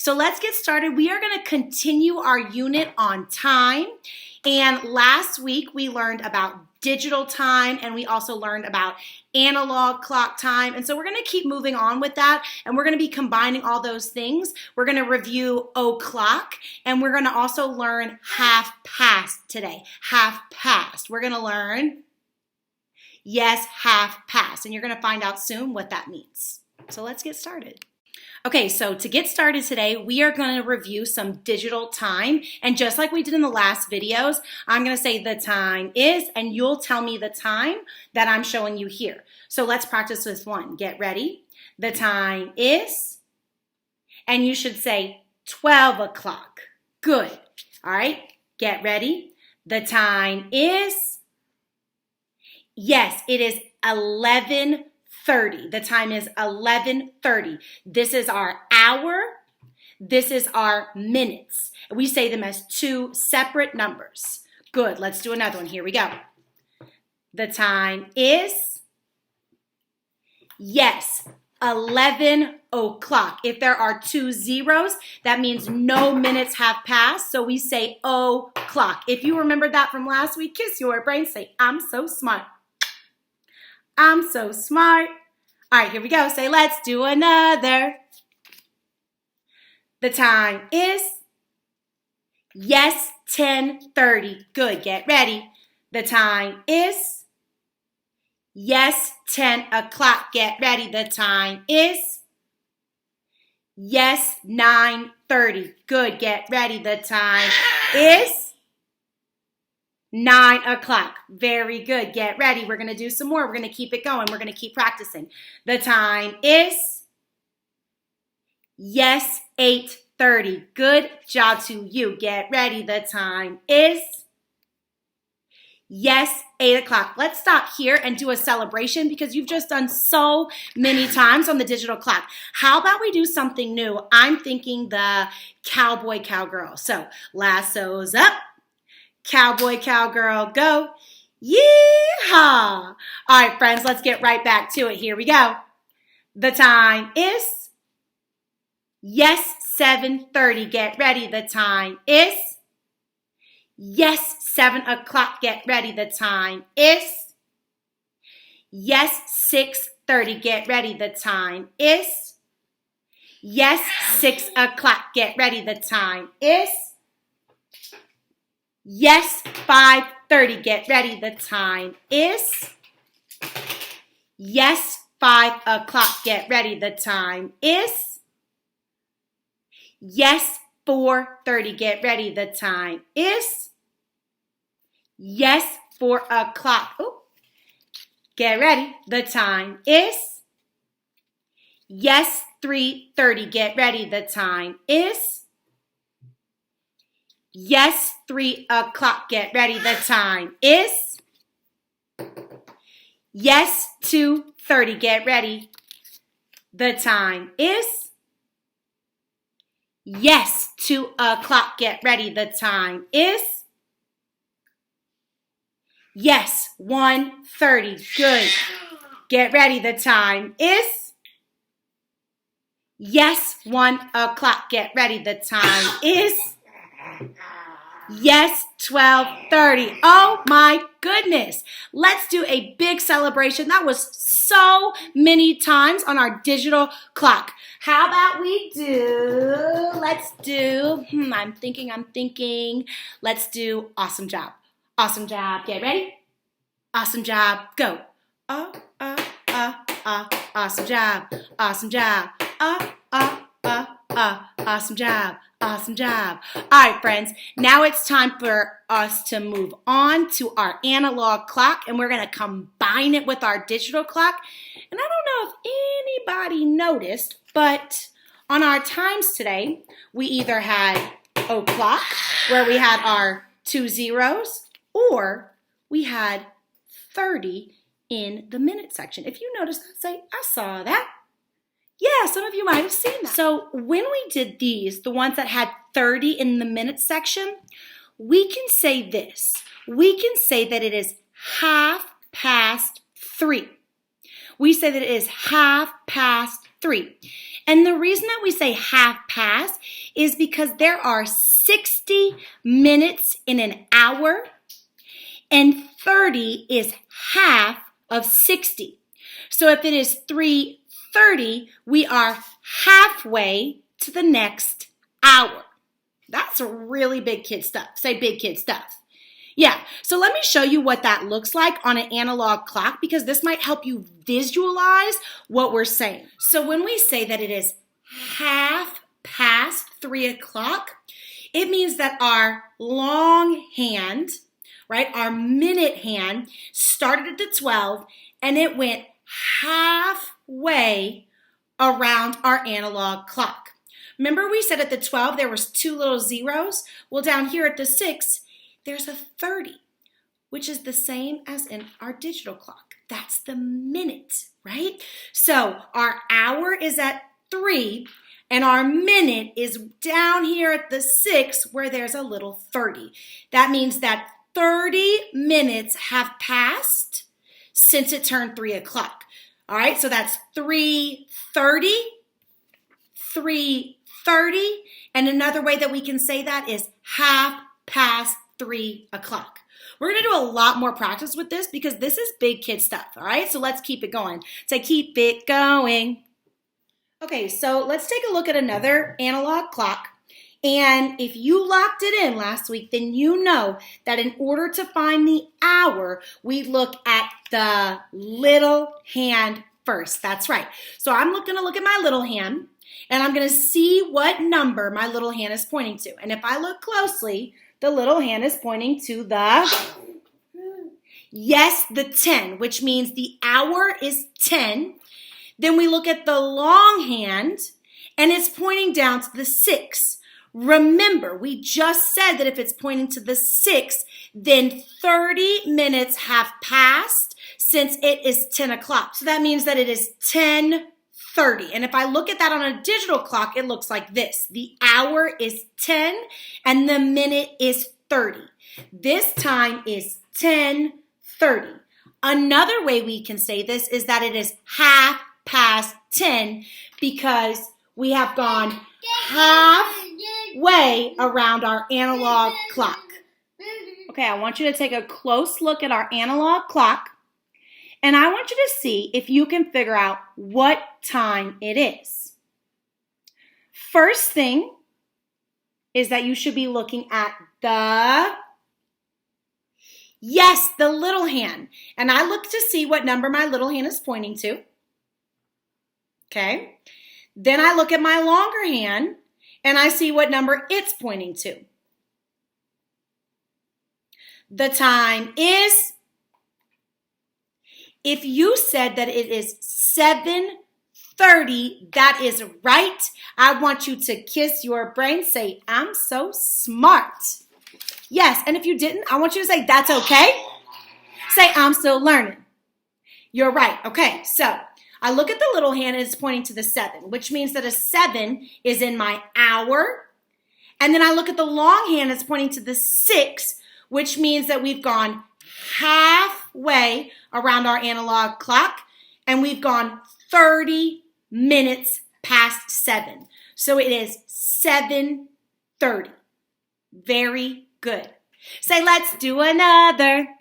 So let's get started. We are going to continue our unit on time. And last week we learned about digital time and we also learned about analog clock time. And so we're going to keep moving on with that and we're going to be combining all those things. We're going to review o'clock and we're going to also learn half past today. Half past. We're going to learn, yes, half past. And you're going to find out soon what that means. So let's get started. Okay, so to get started today, we are going to review some digital time. And just like we did in the last videos, I'm going to say the time is, and you'll tell me the time that I'm showing you here. So let's practice this one. Get ready. The time is, and you should say 12 o'clock. Good. All right, get ready. The time is, yes, it is 11:30. The time is 11:30. This is our hour. This is our minutes. We say them as two separate numbers. Good. Let's do another one. Here we go. The time is, yes, 11 o'clock. If there are two zeros, that means no minutes have passed. So we say o'clock. If you remembered that from last week, kiss your brain. Say, I'm so smart. I'm so smart. All right, here we go. Say, let's do another. The time is, yes, 10:30. Good, get ready. The time is, yes, 10 o'clock. Get ready. The time is, yes, 9:30. Good, get ready. The time is 9 o'clock. Very good. Get ready. We're going to do some more. We're going to keep it going. We're going to keep practicing. The time is, yes, 8:30. Good job to you. Get ready. The time is, yes, 8 o'clock. Let's stop here and do a celebration because you've just done so many times on the digital clock. How about we do something new? I'm thinking the cowboy, cowgirl. So lassos up. Cowboy, cowgirl, go. Yee-haw. All right, friends, let's get right back to it. Here we go. The time is, yes, 7:30. Get ready. The time is, yes, 7 o'clock. Get ready. The time is, yes, 6:30. Get ready. The time is, yes, 6 o'clock. Get ready. The time is, yes, 5:30. Get ready. The time is, yes, 5 o'clock. Get ready. The time is, yes, 4:30. Get ready. The time is, yes, 4 o'clock. Ooh. Get ready. The time is, yes, 3:30. Get ready. The time is, yes, 3 o'clock. Get ready. The time is, yes, 2:30. Get ready. The time is, yes, 2 o'clock. Get ready. The time is, yes, 1:30. Good. Get ready. The time is, yes, 1 o'clock. Get ready. The time is, yes, 12:30. Oh my goodness. Let's do a big celebration. That was so many times on our digital clock. How about we do, I'm thinking. Let's do awesome job. Awesome job. Get ready? Awesome job. Go. Awesome job. Awesome job. Awesome job. Awesome job. All right, friends, now it's time for us to move on to our analog clock, and we're going to combine it with our digital clock. And I don't know if anybody noticed, but on our times today, we either had o'clock, where we had our two zeros, or we had 30 in the minute section. If you noticed that, say, I saw that. Yeah, some of you might have seen that. So when we did these, the ones that had 30 in the minute section, we can say this. We can say that it is 3:30. we say that it is 3:30. And the reason that we say half past is because there are 60 minutes in an hour, and 30 is half of 60. So if it is 3:30, we are halfway to the next hour. That's really big kid stuff. Say big kid stuff. Yeah, so let me show you what that looks like on an analog clock because this might help you visualize what we're saying. So when we say that it is 3:30, it means that our long hand, right, our minute hand started at the 12 and it went halfway around our analog clock. Remember we said at the 12 there was 2 little zeros? Well, down here at the 6, there's a 30, which is the same as in our digital clock. That's the minute, right? So our hour is at 3, and our minute is down here at the 6 where there's a little 30. That means that 30 minutes have passed since it turned 3 o'clock. All right, so that's 3:30, 3:30, and another way that we can say that is 3:30. We're going to do a lot more practice with this because this is big kid stuff, all right? So let's keep it going. Say, keep it going. Okay, so let's take a look at another analog clock. And if you locked it in last week, then you know that in order to find the hour, we look at the little hand first. That's right. So I'm going to look at my little hand, and I'm going to see what number my little hand is pointing to. And if I look closely, the little hand is pointing to the 10, which means the hour is 10. Then we look at the long hand, and it's pointing down to the 6. Remember, we just said that if it's pointing to the 6, then 30 minutes have passed since it is 10 o'clock. So that means that it is 10:30. And if I look at that on a digital clock, it looks like this. The hour is 10 and the minute is 30. This time is 10:30. Another way we can say this is that it is 10:30 because we have gone halfway around our analog clock. Okay, I want you to take a close look at our analog clock, and I want you to see if you can figure out what time it is. First thing is that you should be looking at the little hand. And I look to see what number my little hand is pointing to. Okay. Then I look at my longer hand and I see what number it's pointing to. The time is, if you said that it is 7:30, that is right. I want you to kiss your brain. Say, I'm so smart. Yes, and if you didn't, I want you to say, that's okay. Say, I'm still learning. You're right. Okay, so I look at the little hand and it's pointing to the 7, which means that a 7 is in my hour. And then I look at the long hand, it's pointing to the 6, which means that we've gone halfway around our analog clock and we've gone 30 minutes past 7. So it is 7:30. Very good. Say, let's do another.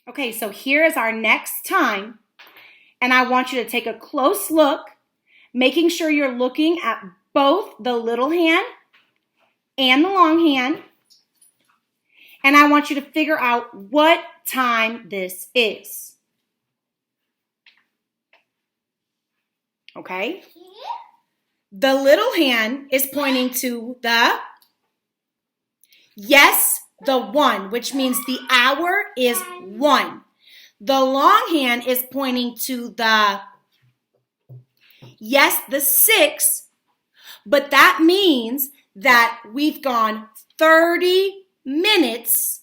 Okay, so here is our next time. And I want you to take a close look, making sure you're looking at both the little hand and the long hand. And I want you to figure out what time this is. Okay? The little hand is pointing to the 1, which means the hour is 1. The long hand is pointing to the 6, but that means that we've gone 30 minutes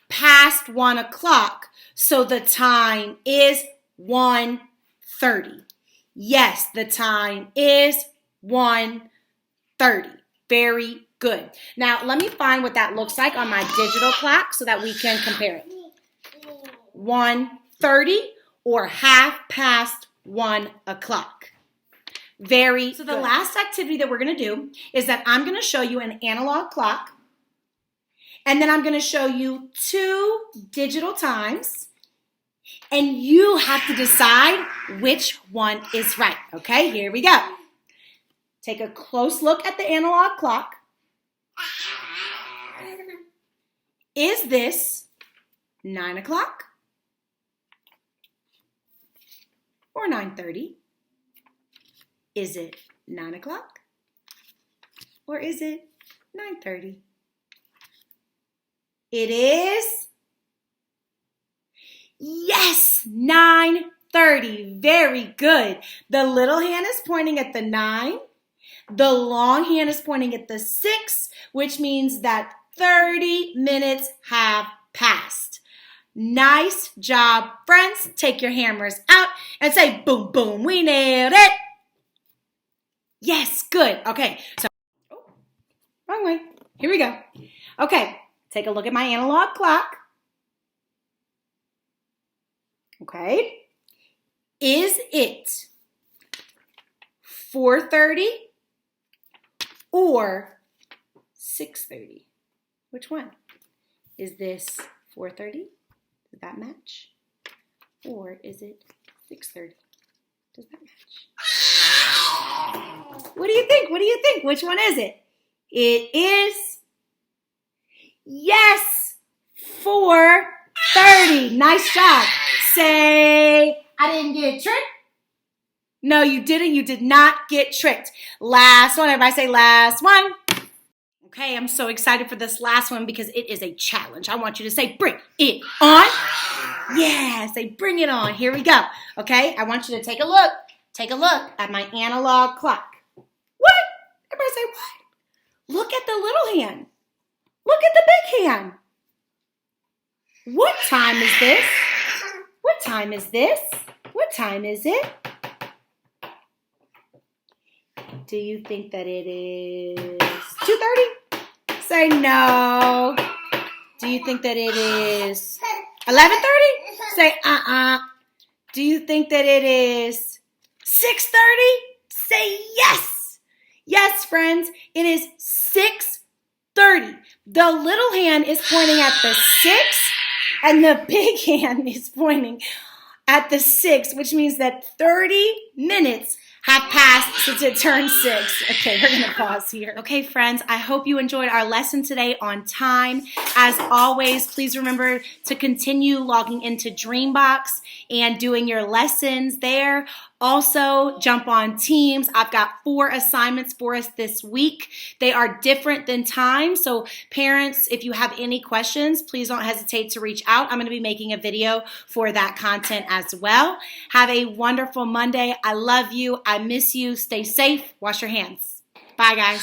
past 1 o'clock. So the time is 1:30. Yes, the time is 1:30. Very good. Now, let me find what that looks like on my digital clock so that we can compare it. 1:30 or 1:30. 1 o'clock. So the last activity that we're going to do is that I'm going to show you an analog clock, and then I'm going to show you 2 digital times, and you have to decide which one is right. Okay, here we go. Take a close look at the analog clock. Is this 9 o'clock or 9:30? Is it 9 o'clock or is it 9:30? It is, yes, 9:30. Very good. The little hand is pointing at the 9. The long hand is pointing at the 6, which means that 30 minutes have passed. Nice job, friends. Take your hammers out and say, boom, boom, we nailed it. Yes, good. Okay, so, wrong way. Here we go. Okay, take a look at my analog clock. Okay, is it 4:30 or 6:30? Which one? Is this 4:30? Does that match? Or is it 6:30? Does that match? What do you think? What do you think? Which one is it? It is, yes, 4:30. Nice job. Say, I didn't get tricked. No, you didn't. You did not get tricked. Last one. Everybody say last one. Okay, I'm so excited for this last one because it is a challenge. I want you to say, bring it on. Yeah, say, bring it on. Here we go. Okay, I want you to take a look. Take a look at my analog clock. What? Everybody say what? Look at the little hand. Look at the big hand. What time is this? What time is this? What time is it? Do you think that it is 2:30? Say no. Do you think that it is 11:30? Say Do you think that it is 6:30? Say yes. Yes, friends, it is 6:30. The little hand is pointing at the 6, and the big hand is pointing at the 6, which means that 30 minutes have passed since it turned 6. Okay, we're going to pause here. Okay, friends, I hope you enjoyed our lesson today on time. As always, please remember to continue logging into Dreambox and doing your lessons there. Also, jump on Teams. I've got 4 assignments for us this week. They are different than time, so parents, if you have any questions, please don't hesitate to reach out. I'm going to be making a video for that content as well. Have a wonderful Monday. I love you. I miss you. Stay safe. Wash your hands. Bye, guys.